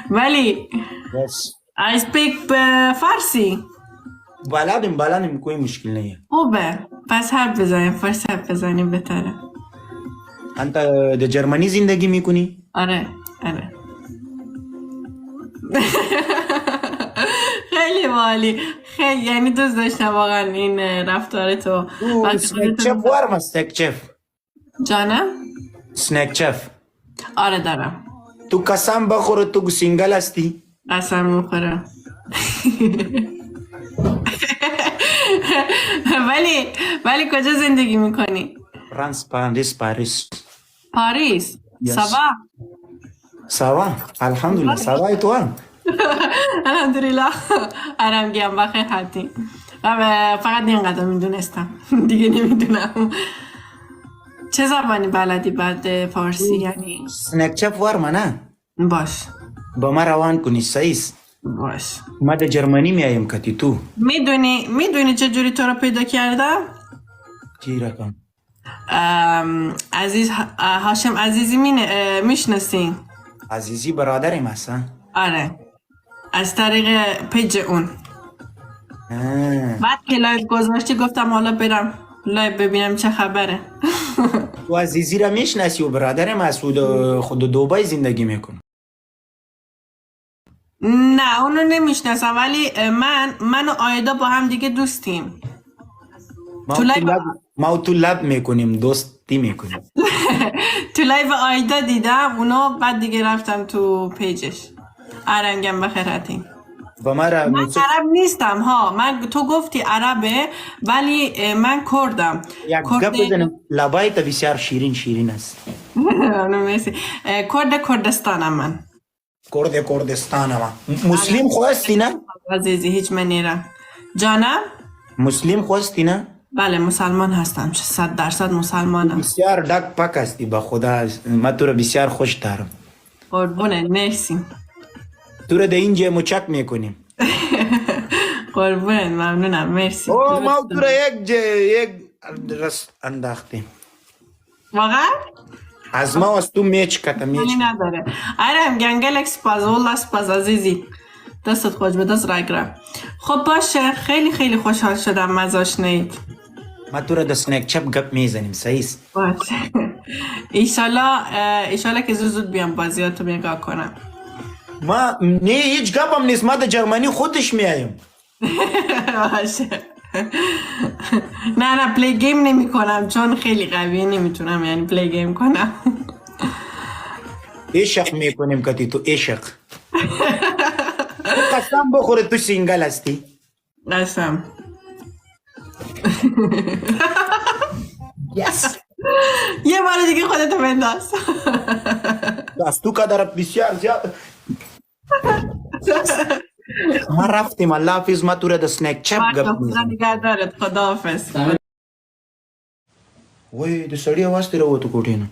ولی بس I speak فارسی. بلدیم کوئی مشکل نیه. خوبه پس حرف بزنیم فارسی حرف بزنیم بهتره. انت در جرمنی زندگی میکنی؟ آره خیلی عالی. خیلی یعنی دوست داشتم واقعا این رفتار تو. تو سنک چف وارم استک چف. جانم؟ سنک چف. آره دارم. تو قسم بخور تو سینگل هستی؟ قسم میخورم. ولی کجا زندگی میکنی؟ فرانس پاریس. پاریس. سوا. سوا الحمدلله سوا تو هم. الحمدلله آرام گیم بخیر حتی. فقط اینقدر میدونستم دیگه نمیدونم. چه زبانی بلدی بعد فارسی یعنی؟ سنک چف وارم نه؟ باش با ما روان کنی سایست. باش. ما در جرمنی میایم کتی تو. میدونی چه جوری تو رو پیدا کردم؟ چی رقم؟ عزیز هاشم عزیزی میشناسین؟ عزیزی برادرم هستن؟ آره از طریق پیج اون. بعد که لایو گذاشتی گفتم حالا برم لایو ببینم چه خبره. تو عزیزی را میشناسی و برادرم هست خود دبی زندگی میکن. نه اونو نمیشناسم ولی من و آیدا با هم دیگه دوستیم. ما تو لب میکنیم دوستی میکنیم. تو لایو آیدا دیدم اونو بعد دیگه رفتم تو پیجش. آرنگم بخیر حتیم. من عرب نیستم ها. تو گفتی عربه ولی من کردم. یک گپ بزنم لبایت بسیار شیرین است. مرسی. کردستانم من. کردستانم. مسلم خواستی نه؟ عزیزی هیچ منیرم. جانم؟ مسلم خواستی نه؟ بله مسلمان هستم 100% مسلمانم. بسیار دک پک هستی با خدا. من تو رو بسیار خوش دارم. قربونت مرسی. تو رو در اینجا مچک میکنیم. قربونت ممنونم مرسی. ما تو رو یک رست انداختیم. واقعا؟ از ما از تو میچ کتا میچ نداره. آرام گنگلک سپاز والله سپاز عزیزی. دستت خوش به دست رگرم. خب باشه خیلی خوشحال شدم مزاش نید. ما تو رو در سنک چپ گپ میزنیم سعیست. باشه ایشالله که زود بیام بازیاتو نگاه کنم. ما نه هیچ گپم نیست. ما در جرمنی خودش میایم. باشه نه پلی گیم نمی کنم چون خیلی قویه نمیتونم یعنی پلی گیم کنم. عشق میکنیم کتی تو عشق. تو قسم بخوره تو سینگل هستی. قسم. یس یه بار دیگه خودتو بنداز. از تو قدر بسیار زیاد. ما رفتیم الله حافظ. ما تو را در سنک چپ گپ میزنیم. دیگه دارد خدا حافظ. وای د سړی آواز تیره وته کوټې نه.